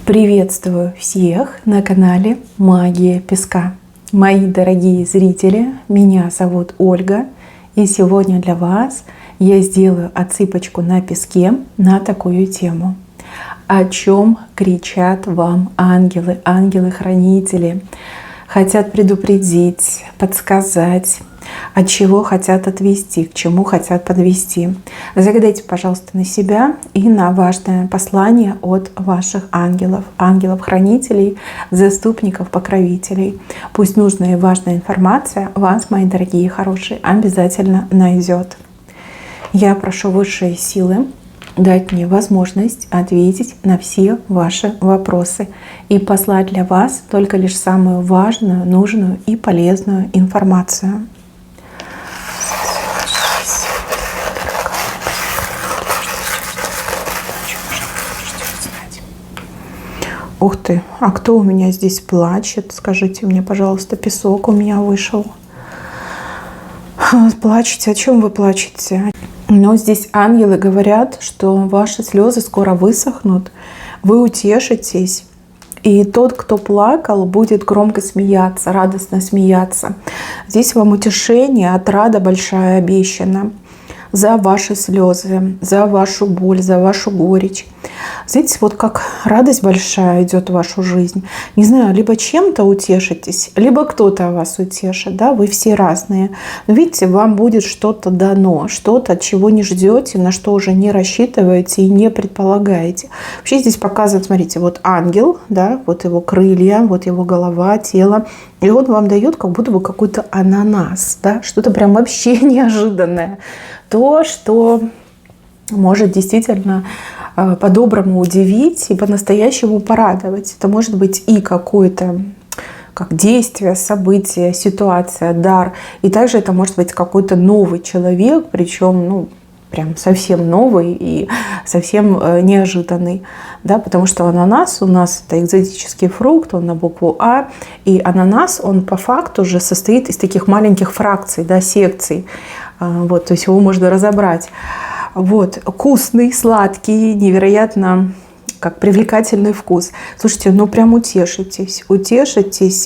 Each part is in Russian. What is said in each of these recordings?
Приветствую всех на канале Магия Песка. Мои дорогие зрители, меня зовут Ольга, и сегодня для вас я сделаю отсыпочку на песке на такую тему. О чем кричат вам ангелы, ангелы-хранители? Хотят предупредить, подсказать, от чего хотят отвести, к чему хотят подвести. Загадайте, пожалуйста, на себя и на важное послание от ваших ангелов, ангелов-хранителей, заступников, покровителей. Пусть нужная и важная информация вас, мои дорогие хорошие, обязательно найдет. Я прошу высшие силы дать мне возможность ответить на все ваши вопросы и послать для вас только лишь самую важную, нужную и полезную информацию. Ух ты, а кто у меня здесь плачет? Скажите мне, пожалуйста, песок у меня вышел. Плачете? О чем вы плачете? Но здесь ангелы говорят, что ваши слезы скоро высохнут, вы утешитесь, и тот, кто плакал, будет громко смеяться, радостно смеяться. Здесь вам утешение, отрада большая обещана за ваши слезы, за вашу боль, за вашу горечь. Знаете, вот как радость большая идет в вашу жизнь. Не знаю, либо чем-то утешитесь, либо кто-то вас утешит. Да? Вы все разные. Но видите, вам будет что-то дано, что-то, чего не ждете, на что уже не рассчитываете и не предполагаете. Вообще здесь показывает, смотрите, вот ангел, да, вот его крылья, вот его голова, тело. И он вам дает как будто бы какой-то ананас, да? Что-то прям вообще неожиданное. То, что может действительно по-доброму удивить и по-настоящему порадовать. Это может быть и какое-то как действие, событие, ситуация, дар. И также это может быть какой-то новый человек, причем, прям совсем новый и совсем неожиданный. Да, потому что ананас у нас это экзотический фрукт, он на букву А. И ананас, он по факту уже состоит из таких маленьких фракций, да, секций. Вот, то есть его можно разобрать. Вот, вкусный, сладкий, невероятно как привлекательный вкус. Слушайте, прям утешитесь,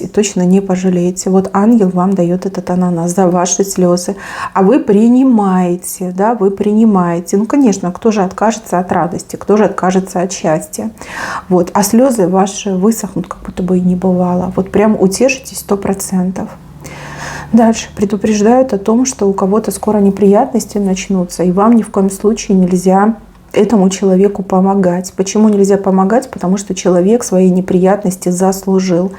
и точно не пожалеете. Вот ангел вам дает этот ананас за ваши слезы, а вы принимаете, да, вы принимаете. Конечно, кто же откажется от радости, кто же откажется от счастья. Вот, а слезы ваши высохнут, как будто бы и не бывало. Вот прям утешитесь 100%. Дальше предупреждают о том, что у кого-то скоро неприятности начнутся, и вам ни в коем случае нельзя этому человеку помогать. Почему нельзя помогать? Потому что человек свои неприятности заслужил.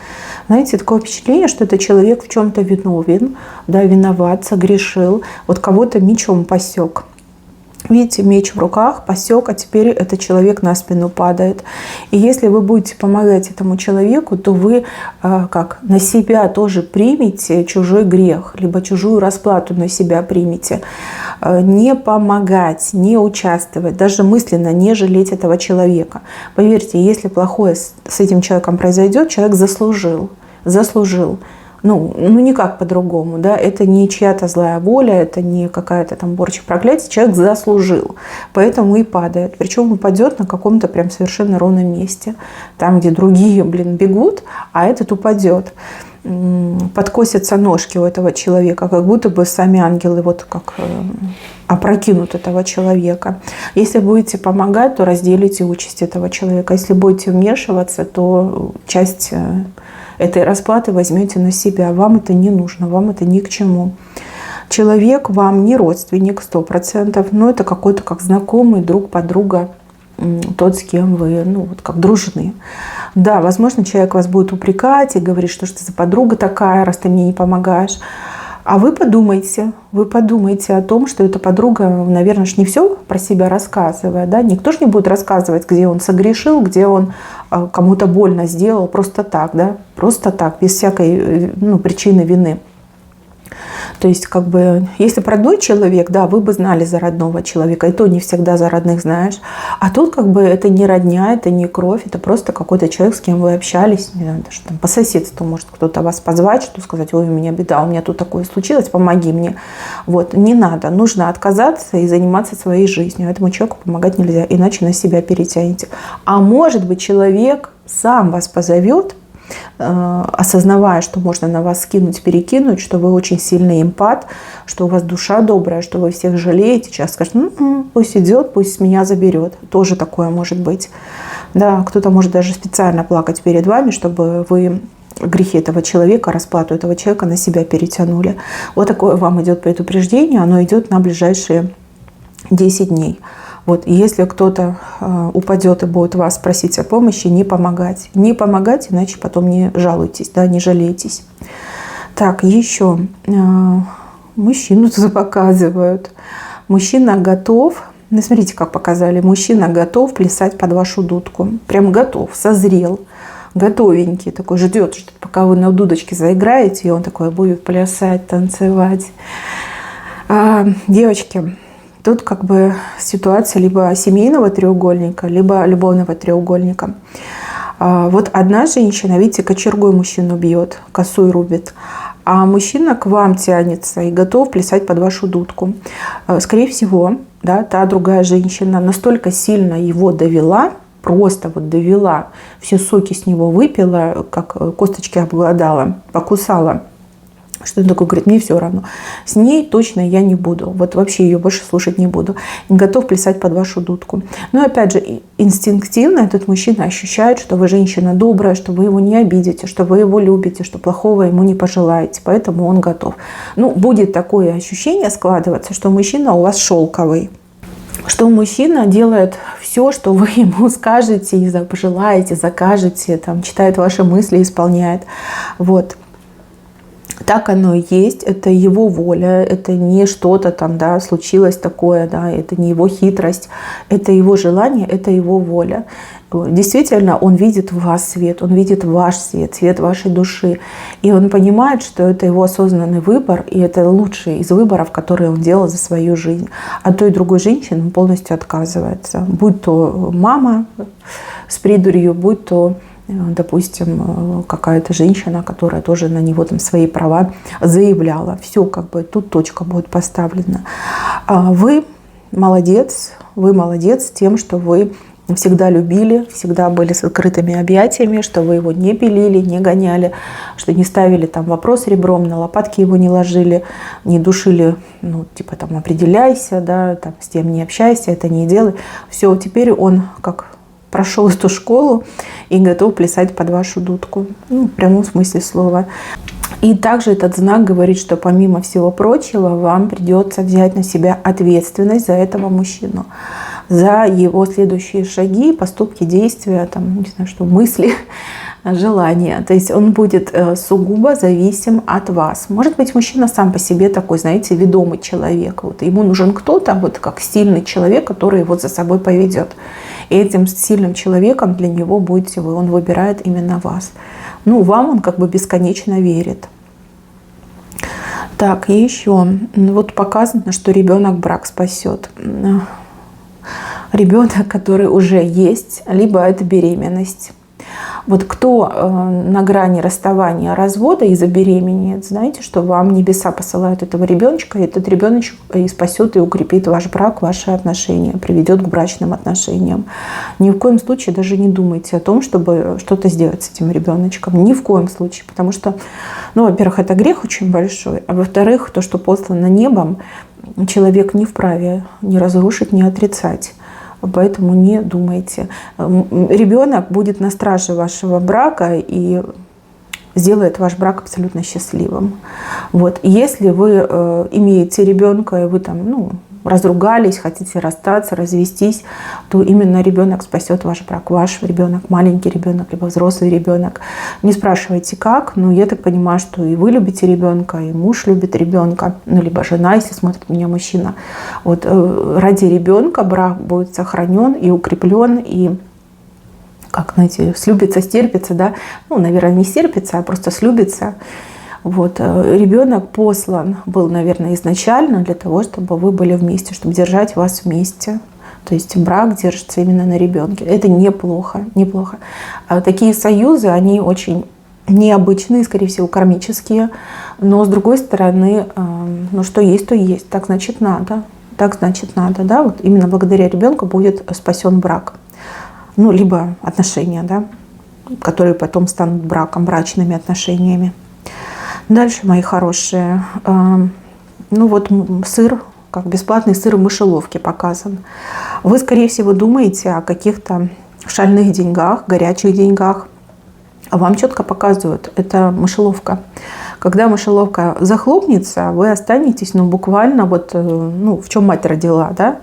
Знаете, такое впечатление, что этот человек в чем-то виновен, да, виноват, согрешил, вот кого-то мечом посек. Видите, меч в руках, посек, а теперь этот человек на спину падает. И если вы будете помогать этому человеку, то вы на себя тоже примете чужой грех, либо чужую расплату на себя примете. Не помогать, не участвовать, даже мысленно не жалеть этого человека. Поверьте, если плохое с этим человеком произойдет, человек заслужил. Никак по-другому, да, это не чья-то злая воля, это не какая-то там порча проклятие, человек заслужил, поэтому и падает. Причем упадет на каком-то прям совершенно ровном месте, там, где другие, бегут, а этот упадет. Подкосятся ножки у этого человека, как будто бы сами ангелы опрокинут этого человека. Если будете помогать, то разделите участь этого человека. Если будете вмешиваться, то часть этой расплаты возьмете на себя. Вам это не нужно, вам это ни к чему. Человек вам не родственник 100%, но это какой-то как знакомый, друг, подруга, тот, с кем вы, как дружны. Да, возможно, человек вас будет упрекать и говорить, что ты за подруга такая, раз ты мне не помогаешь. А вы подумайте о том, что эта подруга, наверное, не все про себя рассказывает. Да? Никто же не будет рассказывать, где он согрешил, где он кому-то больно сделал просто так, да? Просто так, без всякой причины вины. То есть, если про родной человек, да, вы бы знали за родного человека, и то не всегда за родных знаешь. А тут это не родня, это не кровь, это просто какой-то человек, с кем вы общались, не знаю, даже там по соседству может кто-то вас позвать, что сказать: ой, у меня беда, у меня тут такое случилось, помоги мне. Вот, не надо, нужно отказаться и заниматься своей жизнью. Этому человеку помогать нельзя, иначе на себя перетянете. А может быть, человек сам вас позовет, осознавая, что можно на вас скинуть, перекинуть, что вы очень сильный эмпат, что у вас душа добрая, что вы всех жалеете, сейчас скажет, пусть идет, пусть меня заберет. Тоже такое может быть. Да, кто-то может даже специально плакать перед вами, чтобы вы грехи этого человека, расплату этого человека на себя перетянули. Вот такое вам идет предупреждение, оно идет на ближайшие 10 дней. Вот, если кто-то упадет и будет вас просить о помощи, не помогать. Не помогать, иначе потом не жалуйтесь, да, не жалейтесь. Так, еще мужчину тут показывают. Мужчина готов, ну, смотрите, как показали, мужчина готов плясать под вашу дудку. Прям готов, созрел, готовенький, такой ждет, пока вы на дудочке заиграете, и он такой будет плясать, танцевать. Девочки, тут как бы ситуация либо семейного треугольника, либо любовного треугольника. Вот одна женщина, видите, кочергой мужчину бьет, косой рубит, а мужчина к вам тянется и готов плясать под вашу дудку. Скорее всего, да, та другая женщина настолько сильно его довела, просто вот довела, все соки с него выпила, как косточки обглодала, покусала, что он такой говорит, мне все равно. С ней точно я не буду. Вот вообще ее больше слушать не буду. Готов плясать под вашу дудку. Но опять же, инстинктивно этот мужчина ощущает, что вы женщина добрая, что вы его не обидите, что вы его любите, что плохого ему не пожелаете. Поэтому он готов. Ну, будет такое ощущение складываться, что мужчина у вас шелковый. Что мужчина делает все, что вы ему скажете, и пожелаете, закажете, там, читает ваши мысли, исполняет. Вот. Так оно и есть, это его воля, это не что-то там, да, случилось такое, да, это не его хитрость, это его желание, это его воля. Действительно, он видит в вас свет, он видит ваш свет, свет вашей души. И он понимает, что это его осознанный выбор, и это лучший из выборов, которые он делал за свою жизнь. От той и другой женщины он полностью отказывается. Будь то мама с придурью, будь то, допустим, какая-то женщина, которая тоже на него там свои права заявляла. Все, как бы тут точка будет поставлена. Вы молодец тем, что вы всегда любили, всегда были с открытыми объятиями, что вы его не пилили, не гоняли, что не ставили там вопрос ребром, на лопатки его не ложили, не душили, ну, типа там определяйся, да, там, с тем не общайся, это не делай. Все, теперь он как прошел эту школу и готов плясать под вашу дудку. Ну, в прямом смысле слова. И также этот знак говорит, что помимо всего прочего, вам придется взять на себя ответственность за этого мужчину, за его следующие шаги, поступки, действия, там, не знаю, что, мысли, желания. То есть он будет сугубо зависим от вас. Может быть, мужчина сам по себе такой, знаете, ведомый человек. Вот ему нужен кто-то, вот как сильный человек, который его за собой поведет. И этим сильным человеком для него будете вы. Он выбирает именно вас. Ну, вам он как бы бесконечно верит. Так, и еще. Вот показано, что ребенок брак спасет. Ребенок, который уже есть, либо это беременность. Вот кто на грани расставания, развода и забеременеет, знаете, что вам небеса посылают этого ребеночка, и этот ребеночек и спасет, и укрепит ваш брак, ваши отношения, приведет к брачным отношениям. Ни в коем случае даже не думайте о том, чтобы что-то сделать с этим ребеночком. Ни в коем случае. Потому что, ну, во-первых, это грех очень большой, а во-вторых, то, что послано небом, человек не вправе ни разрушить, ни отрицать. Поэтому не думайте. Ребенок будет на страже вашего брака и сделает ваш брак абсолютно счастливым. Вот. Если вы имеете ребенка, и вы там, ну, разругались, хотите расстаться, развестись, то именно ребенок спасет ваш брак. Ваш ребенок, маленький ребенок, либо взрослый ребенок. Не спрашивайте как, но я так понимаю, что и вы любите ребенка, и муж любит ребенка, ну, либо жена, если смотрит меня мужчина. Вот ради ребенка брак будет сохранен и укреплен, и как, знаете, слюбится, стерпится, да, ну, наверное, не стерпится, а просто слюбится. Вот. Ребенок послан был, наверное, изначально для того, чтобы вы были вместе, чтобы держать вас вместе. То есть брак держится именно на ребенке. Это неплохо, неплохо. Такие союзы, они очень необычные, скорее всего, кармические. Но с другой стороны, ну что есть, то есть. Так значит надо. Так значит надо, да. Вот именно благодаря ребенку будет спасен брак. Ну, либо отношения, да. которые потом станут браком, брачными отношениями. Дальше, мои хорошие, ну вот сыр, как бесплатный сыр в мышеловке показан. Вы, скорее всего, думаете о каких-то шальных деньгах, горячих деньгах. А вам четко показывают, это мышеловка. Когда мышеловка захлопнется, вы останетесь, ну, буквально вот, ну, в чем мать родила, да?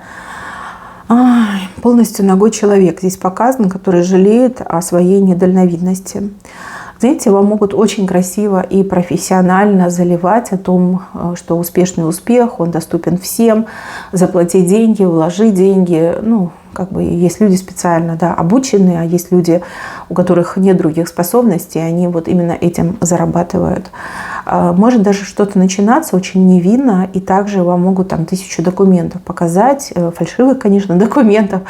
Полностью нагой человек здесь показан, который жалеет о своей недальновидности. Знаете, вам могут очень красиво и профессионально заливать о том, что успешный успех, он доступен всем, заплати деньги, вложи деньги. Ну, как бы есть люди специально, да, обученные, а есть люди, у которых нет других способностей, они вот именно этим зарабатывают. Может даже что-то начинаться очень невинно, и также вам могут там 1000 документов показать, фальшивых, конечно, документов,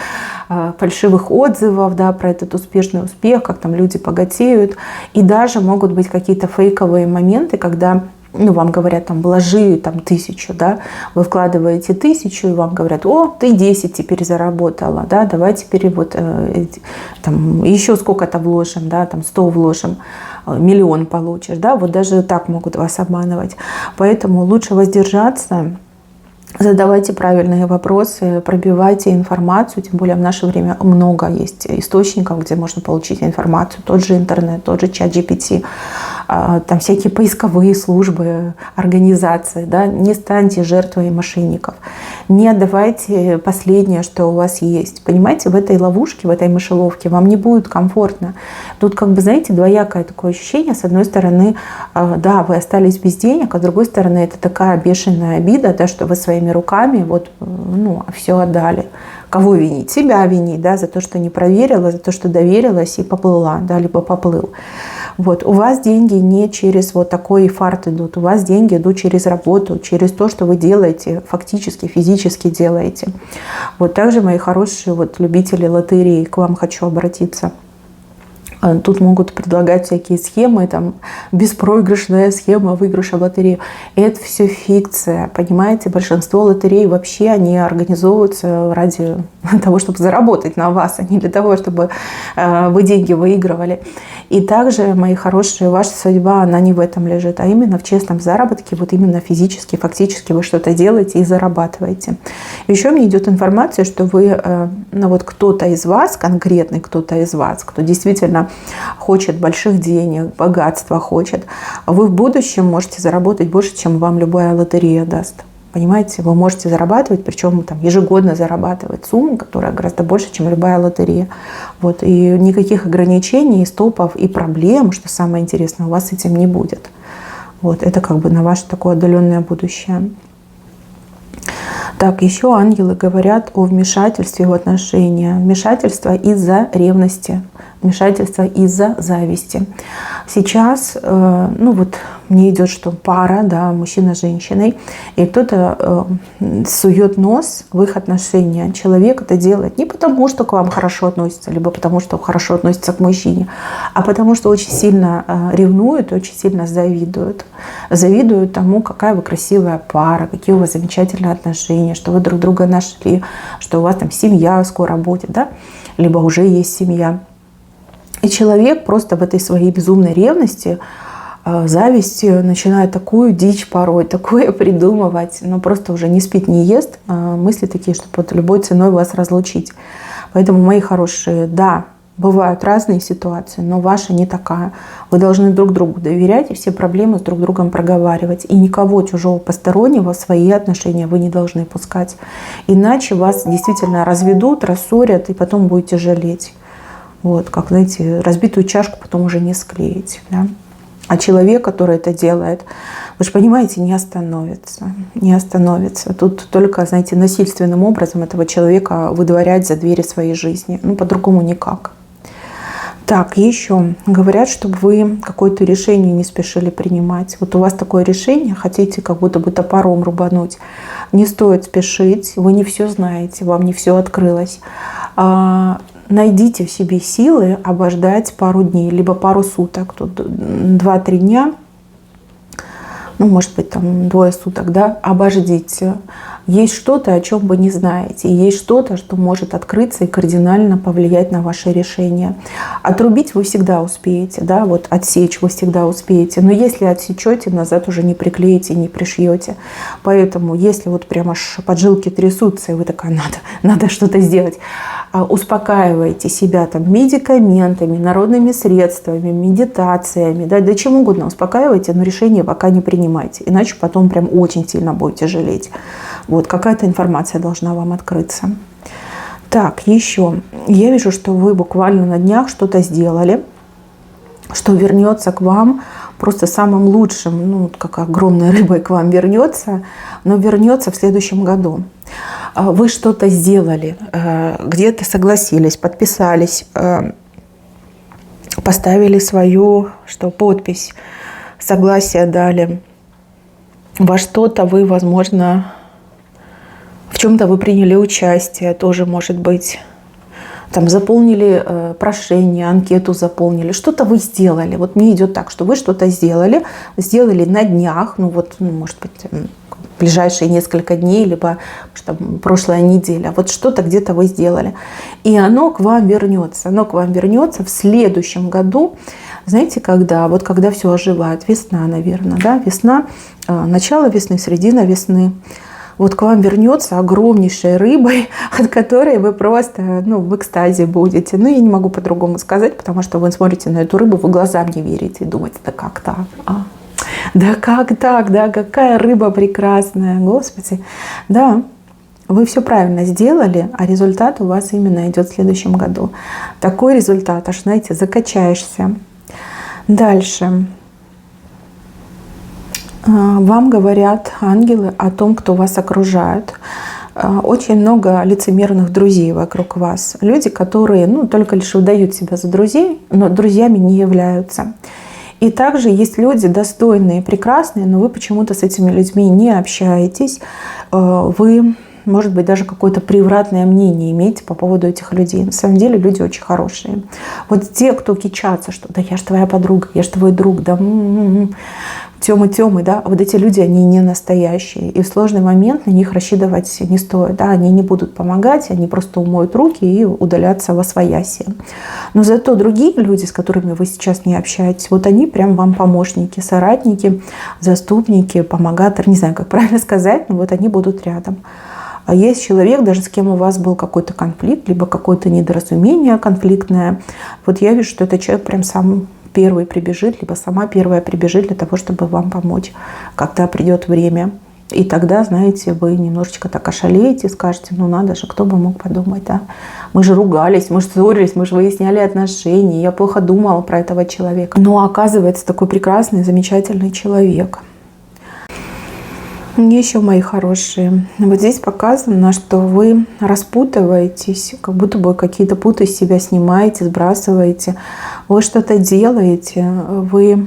фальшивых отзывов, да, про этот успешный успех, как там люди богатеют. И даже могут быть какие-то фейковые моменты, когда, ну, вам говорят, там, вложи там 1000, да, вы вкладываете 1000, и вам говорят, о, ты 10 теперь заработала, да, давай теперь вот там еще сколько-то вложим, да, там 100 вложим, 1 000 000 получишь, да, вот даже так могут вас обманывать. Поэтому лучше воздержаться. Задавайте правильные вопросы, пробивайте информацию, тем более в наше время много есть источников, где можно получить информацию, тот же интернет, тот же чат GPT, там всякие поисковые службы, организации, да, не станьте жертвой мошенников, не отдавайте последнее, что у вас есть. Понимаете, в этой ловушке, в этой мышеловке вам не будет комфортно. Тут, как бы, знаете, двоякое такое ощущение. С одной стороны, да, вы остались без денег, а с другой стороны, это такая бешеная обида, да, что вы своими руками вот, ну, все отдали. Кого винить? Себя винить, да, за то, что не проверила, за то, что доверилась и поплыла, да, либо поплыл. Вот. У вас деньги не через вот такой фарт идут, у вас деньги идут через работу, через то, что вы делаете, фактически, физически делаете. Вот также, мои хорошие вот любители лотереи, к вам хочу обратиться. Тут могут предлагать всякие схемы, там, беспроигрышная схема выигрыша в лотерею. Это все фикция, понимаете? Большинство лотерей вообще, они организовываются ради того, чтобы заработать на вас, а не для того, чтобы вы деньги выигрывали. И также, мои хорошие, ваша судьба, она не в этом лежит, а именно в честном заработке, вот именно физически, фактически вы что-то делаете и зарабатываете. Еще мне идет информация, что вы, ну вот кто-то из вас, конкретный кто-то из вас, кто действительно хочет больших денег, богатства хочет, вы в будущем можете заработать больше, чем вам любая лотерея даст. Понимаете, вы можете зарабатывать, причем там ежегодно зарабатывать сумму, которая гораздо больше, чем любая лотерея. Вот. И никаких ограничений, стопов и проблем, что самое интересное, у вас с этим не будет. Вот. Это как бы на ваше такое отдаленное будущее. Так, еще ангелы говорят о вмешательстве в отношения. Вмешательство из-за ревности, вмешательство из-за зависти. Сейчас, ну вот, мне идет, что пара, да, мужчина с женщиной, и кто-то сует нос в их отношения. Человек это делает не потому, что к вам хорошо относится, либо потому, что хорошо относится к мужчине, а потому, что очень сильно ревнует, очень сильно завидует. Завидуют тому, какая вы красивая пара, какие у вас замечательные отношения, что вы друг друга нашли, что у вас там семья скоро будет, да, либо уже есть семья. И человек просто в этой своей безумной ревности, зависти начинает такую дичь порой, такое придумывать, но просто уже не спит, не ест, мысли такие, что под любой ценой вас разлучить. Поэтому, мои хорошие, да, бывают разные ситуации, но ваша не такая. Вы должны друг другу доверять и все проблемы с друг другом проговаривать. И никого чужого постороннего в свои отношения вы не должны пускать. Иначе вас действительно разведут, рассорят, и потом будете жалеть. Вот, как, знаете, разбитую чашку потом уже не склеить. Да? А человек, который это делает, вы же понимаете, не остановится. Не остановится. Тут только, знаете, насильственным образом этого человека выдворять за двери своей жизни. Ну, по-другому никак. Так, еще говорят, чтобы вы какое-то решение не спешили принимать. Вот у вас такое решение, хотите как будто бы топором рубануть. Не стоит спешить, вы не все знаете, вам не все открылось. Найдите в себе силы обождать пару дней, либо пару суток, тут 2-3 дня, ну, может быть, там 2 суток, да, обождите. есть что-то, о чем вы не знаете, и есть что-то, что может открыться и кардинально повлиять на ваше решение. Отрубить вы всегда успеете, да, вот отсечь вы всегда успеете, но если отсечете, назад уже не приклеите, не пришьете. Поэтому, если вот прямо аж поджилки трясутся, и вы такая, надо что-то сделать, успокаивайте себя там медикаментами, народными средствами, медитациями, да чем угодно успокаивайте, но решение пока не принимайте, иначе потом прям очень сильно будете жалеть. Вот какая-то информация должна вам открыться. Так, еще. Я вижу, что вы буквально на днях что-то сделали, что вернется к вам просто самым лучшим, ну, как огромной рыбой к вам вернется, но вернется в следующем году. Вы что-то сделали, где-то согласились, подписались, поставили свою подпись, согласие дали. Во что-то вы, возможно, в чем-то вы приняли участие, тоже может быть. Там заполнили прошение, анкету заполнили, что-то вы сделали. Вот мне идет так, что вы что-то сделали на днях, может быть, в ближайшие несколько дней, либо прошлая неделя. Вот что-то где-то вы сделали. И оно к вам вернется. Оно к вам вернется в следующем году. Знаете, когда? Вот когда все оживает. Весна, наверное, да? Весна, начало весны, середина весны. Вот к вам вернется огромнейшей рыбой, от которой вы просто в экстазе будете. Я не могу по-другому сказать, потому что вы смотрите на эту рыбу, вы глазам не верите и думаете, да как так? Да как так? Да, какая рыба прекрасная, Господи. Да, вы все правильно сделали, а результат у вас именно идет в следующем году. Такой результат, аж, знаете, закачаешься. Дальше. Вам говорят ангелы о том, кто вас окружает. Очень много лицемерных друзей вокруг вас. Люди, которые только лишь выдают себя за друзей, но друзьями не являются. И также есть люди достойные, прекрасные, но вы почему-то с этими людьми не общаетесь. Вы, может быть, даже какое-то превратное мнение имеете по поводу этих людей. На самом деле люди очень хорошие. Вот те, кто кичатся, что да я ж твоя подруга, я ж твой друг, да Тёмы, да, вот эти люди, они не настоящие. И в сложный момент на них рассчитывать не стоит. Да, они не будут помогать, они просто умоют руки и удалятся восвояси. Но зато другие люди, с которыми вы сейчас не общаетесь, вот они прям вам помощники, соратники, заступники, помогаторы. Не знаю, как правильно сказать, но вот они будут рядом. А есть человек, даже с кем у вас был какой-то конфликт, либо какое-то недоразумение конфликтное. Вот я вижу, что этот человек прям сам первый прибежит, либо сама первая прибежит для того, чтобы вам помочь, когда придет время. И тогда, знаете, вы немножечко так ошалеете, скажете, надо же, кто бы мог подумать, да? Мы же ругались, мы же ссорились, мы же выясняли отношения, я плохо думала про этого человека. Но оказывается, такой прекрасный, замечательный человек. Еще, мои хорошие, вот здесь показано, что вы распутываетесь, как будто бы какие-то путы из себя снимаете, сбрасываете. Вы что-то делаете, вы,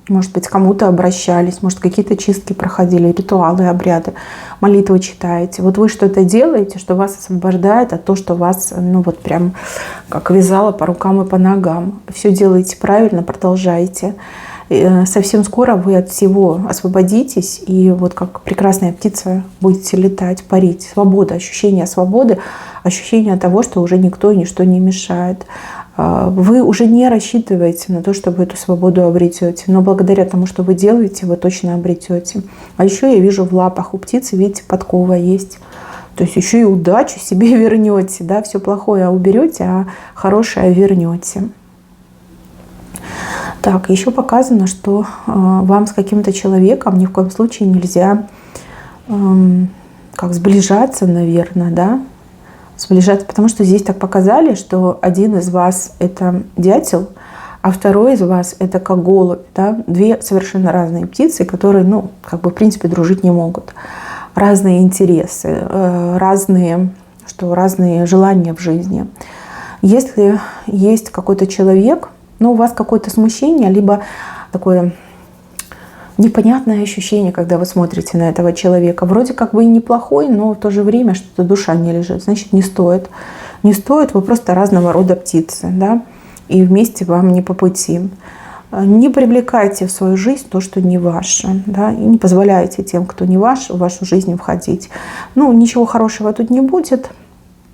может быть, к кому-то обращались, может, какие-то чистки проходили, ритуалы, обряды, молитвы читаете. Вот вы что-то делаете, что вас освобождает от того, что вас, прям как вязало по рукам и по ногам. Все делаете правильно, продолжайте. Совсем скоро вы от всего освободитесь и вот как прекрасная птица будете летать, парить. Свобода, ощущение свободы, ощущение того, что уже никто и ничто не мешает. Вы уже не рассчитываете на то, что вы эту свободу обретете, но благодаря тому, что вы делаете, вы точно обретете. А еще я вижу в лапах у птицы, видите, подкова есть. То есть еще и удачу себе вернете, да, все плохое уберете, а хорошее вернете. Так, еще показано, что вам с каким-то человеком ни в коем случае нельзя сближаться, наверное, да? Сближаться, потому что здесь так показали, что один из вас это дятел, а второй из вас это как голубь, да? Две совершенно разные птицы, которые, в принципе, дружить не могут. Разные интересы, разные желания в жизни. Если есть какой-то человек, но у вас какое-то смущение, либо такое непонятное ощущение, когда вы смотрите на этого человека. Вроде как бы и неплохой, но в то же время что-то душа не лежит. Значит, не стоит. Не стоит, вы просто разного рода птицы, да, и вместе вам не по пути. Не привлекайте в свою жизнь то, что не ваше, да, и не позволяйте тем, кто не ваш, в вашу жизнь входить. Ну, ничего хорошего тут не будет.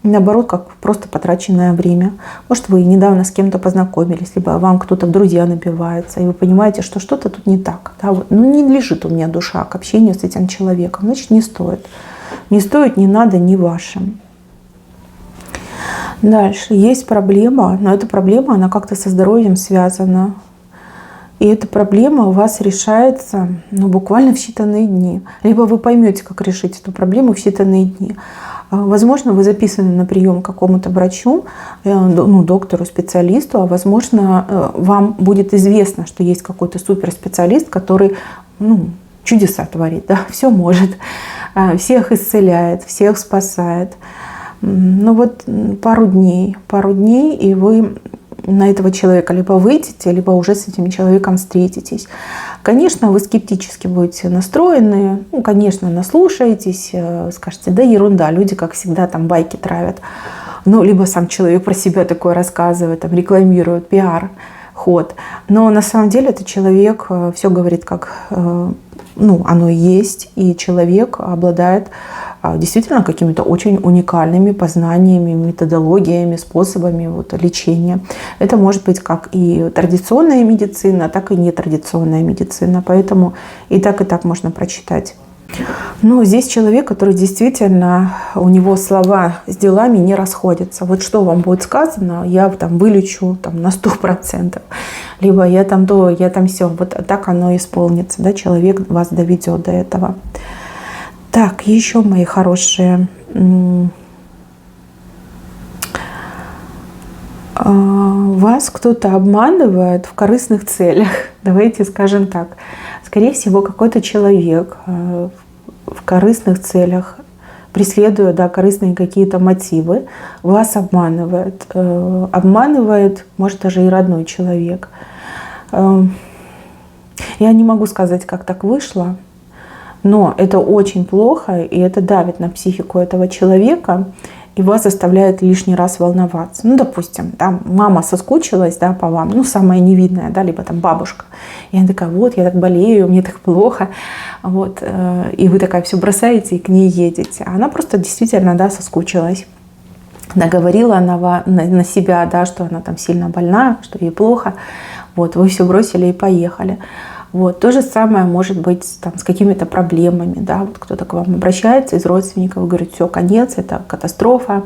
Наоборот, как просто потраченное время. Может, вы недавно с кем-то познакомились, либо вам кто-то в друзья набивается, и вы понимаете, что что-то тут не так. Да? Вот, ну, не лежит у меня душа к общению с этим человеком. Значит, не стоит. Не стоит, не надо, не вашим. Дальше. Есть проблема, но эта проблема, она как-то со здоровьем связана. И эта проблема у вас решается, ну, буквально в считанные дни. Либо вы поймете, как решить эту проблему в считанные дни. Возможно, вы записаны на прием к какому-то врачу, ну, доктору, специалисту, а возможно, вам будет известно, что есть какой-то суперспециалист, который, ну, чудеса творит, да, все может, всех исцеляет, всех спасает. Ну вот пару дней, и вы на этого человека либо выйдете, либо уже с этим человеком встретитесь. Конечно, вы скептически будете настроены, ну, конечно, наслушаетесь, скажете, да ерунда, люди, как всегда, там байки травят. Ну, либо сам человек про себя такое рассказывает, там, рекламирует, пиар, ход. Но на самом деле этот человек все говорит, как, ну, оно и есть, и человек обладает действительно какими-то очень уникальными познаниями, методологиями, способами вот, лечения. Это может быть как и традиционная медицина, так и нетрадиционная медицина. Поэтому и так можно прочитать. Но здесь человек, который действительно, у него слова с делами не расходятся. Вот что вам будет сказано, я там вылечу там, на 100%. Либо я там то, я там все. Вот так оно исполнится. Да? Человек вас доведет до этого. Так, еще, мои хорошие, вас кто-то обманывает в корыстных целях. Давайте скажем так. Скорее всего, какой-то человек в корыстных целях, преследуя, да, корыстные какие-то мотивы, вас обманывает. Обманывает, может, даже и родной человек. Я не могу сказать, как так вышло. Но это очень плохо, и это давит на психику этого человека, и вас заставляет лишний раз волноваться. Ну, допустим, там мама соскучилась, да, по вам, ну, самая невидная, да, либо там бабушка. И она такая, вот, я так болею, мне так плохо. Вот, и вы такая все бросаете и к ней едете. А она просто действительно, да, соскучилась. Наговорила она на себя, да, что она там сильно больна, что ей плохо. Вот, вы все бросили и поехали. Вот. То же самое может быть там, с какими-то проблемами. Да? Вот кто-то к вам обращается из родственников и говорит, все, конец, это катастрофа,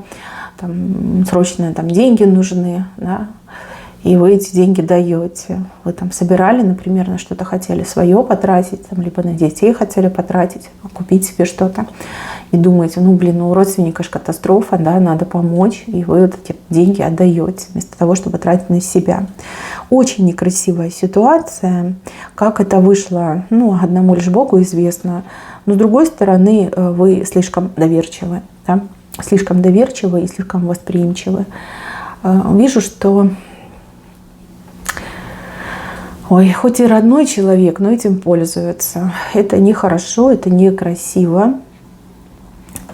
там, срочно там, деньги нужны. Да? И вы эти деньги даете. Вы там собирали, например, на что-то хотели свое потратить, там, либо на детей хотели потратить, купить себе что-то. И думаете, ну блин, ну у родственника же катастрофа, да, надо помочь. И вы вот эти деньги отдаете, вместо того, чтобы тратить на себя. Очень некрасивая ситуация. Как это вышло, ну, одному лишь Богу известно. Но с другой стороны, вы слишком доверчивы. Да? Слишком доверчивы и слишком восприимчивы. Вижу, что ой, хоть и родной человек, но этим пользуется. Это нехорошо, это некрасиво.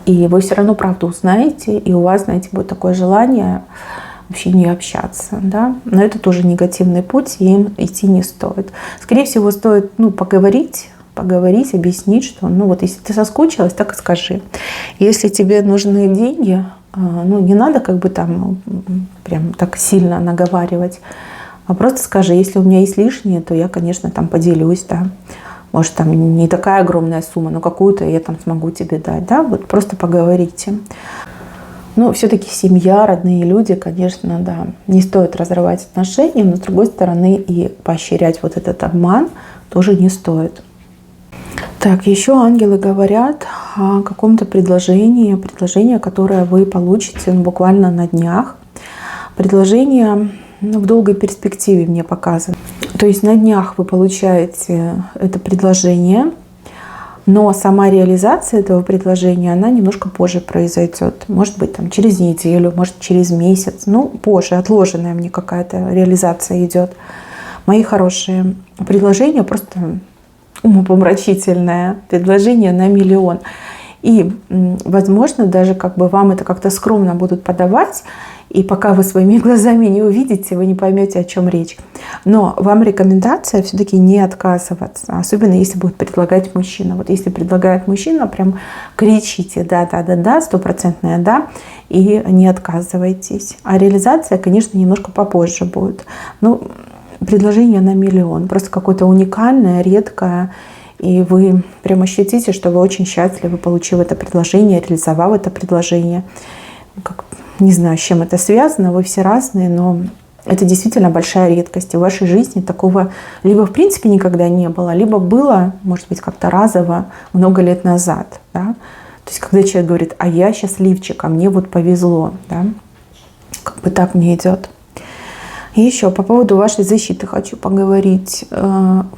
И вы все равно правду узнаете, и у вас, знаете, будет такое желание вообще не общаться. Да? Но это тоже негативный путь, и им идти не стоит. Скорее всего, стоит поговорить, объяснить, что ну вот если ты соскучилась, так и скажи. Если тебе нужны деньги, ну не надо как бы там прям так сильно наговаривать. А просто скажи, если у меня есть лишнее, то я, конечно, там поделюсь, да. Может, там не такая огромная сумма, но какую-то я там смогу тебе дать, да. Вот просто поговорите. Но все-таки семья, родные люди, конечно, да, не стоит разрывать отношения, но с другой стороны и поощрять вот этот обман тоже не стоит. Так, еще ангелы говорят о каком-то предложении, которое вы получите буквально на днях. Предложение в долгой перспективе мне показано. То есть на днях вы получаете это предложение, но сама реализация этого предложения, она немножко позже произойдет. Может быть, там, через неделю, может, через месяц. Ну, позже, отложенная мне какая-то реализация идет. Мои хорошие, предложение просто умопомрачительное. Предложение на миллион. И, возможно, даже как бы вам это как-то скромно будут подавать. И пока вы своими глазами не увидите, вы не поймете, о чем речь. Но вам рекомендация все-таки не отказываться, особенно если будет предлагать мужчина. Вот если предлагает мужчина, прям кричите да, да, да, да, стопроцентное да, и не отказывайтесь. А реализация, конечно, немножко попозже будет. Ну, предложение на миллион, просто какое-то уникальное, редкое. И вы прям ощутите, что вы очень счастливы, получив это предложение, реализовав это предложение. Не знаю, с чем это связано, вы все разные, но это действительно большая редкость. И в вашей жизни такого либо в принципе никогда не было, либо было, может быть, как-то разово много лет назад. Да? То есть когда человек говорит, а я счастливчик, а мне вот повезло. Да? Как бы так мне идет. И еще по поводу вашей защиты хочу поговорить.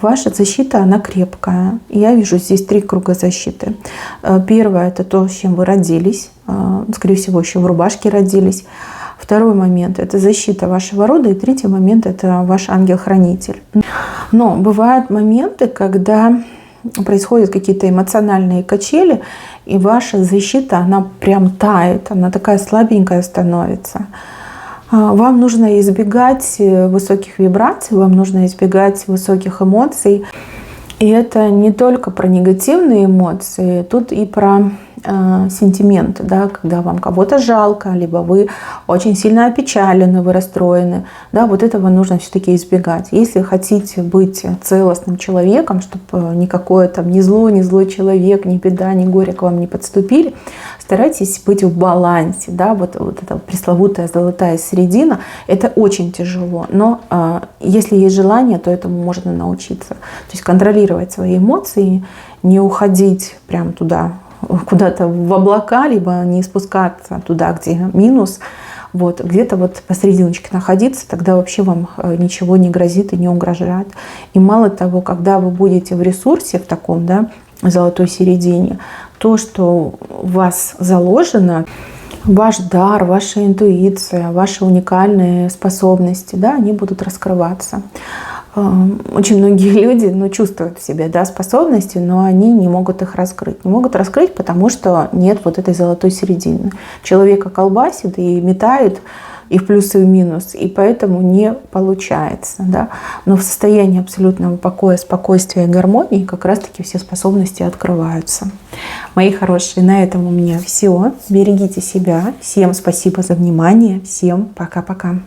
Ваша защита, она крепкая. Я вижу здесь 3 круга защиты. Первое – это то, с чем вы родились. Скорее всего, еще в рубашке родились. Второй момент – это защита вашего рода. И третий момент – это ваш ангел-хранитель. Но бывают моменты, когда происходят какие-то эмоциональные качели, и ваша защита, она прям тает, она такая слабенькая становится. Вам нужно избегать высоких вибраций, вам нужно избегать высоких эмоций. И это не только про негативные эмоции, тут и про сентименты, да, когда вам кого-то жалко, либо вы очень сильно опечалены, вы расстроены. Да, вот этого нужно все-таки избегать. Если хотите быть целостным человеком, чтобы никакое там ни злой человек, ни беда, ни горе к вам не подступили, старайтесь быть в балансе. Да, вот эта пресловутая золотая середина, это очень тяжело. Но если есть желание, то этому можно научиться. То есть контролировать свои эмоции, не уходить прям туда, куда-то в облака, либо не спускаться туда, где минус, вот, где-то вот посерединочке находиться, тогда вообще вам ничего не грозит и не угрожает. И мало того, когда вы будете в ресурсе, в таком, да, золотой середине, то, что у вас заложено, ваш дар, ваша интуиция, ваши уникальные способности, да, они будут раскрываться. Очень многие люди чувствуют в себе, да, способности, но они не могут их раскрыть. Не могут раскрыть, потому что нет вот этой золотой середины. Человека колбасит и метает и в плюс, и в минус, и поэтому не получается. Да? Но в состоянии абсолютного покоя, спокойствия и гармонии как раз-таки все способности открываются. Мои хорошие, на этом у меня все. Берегите себя. Всем спасибо за внимание. Всем пока-пока.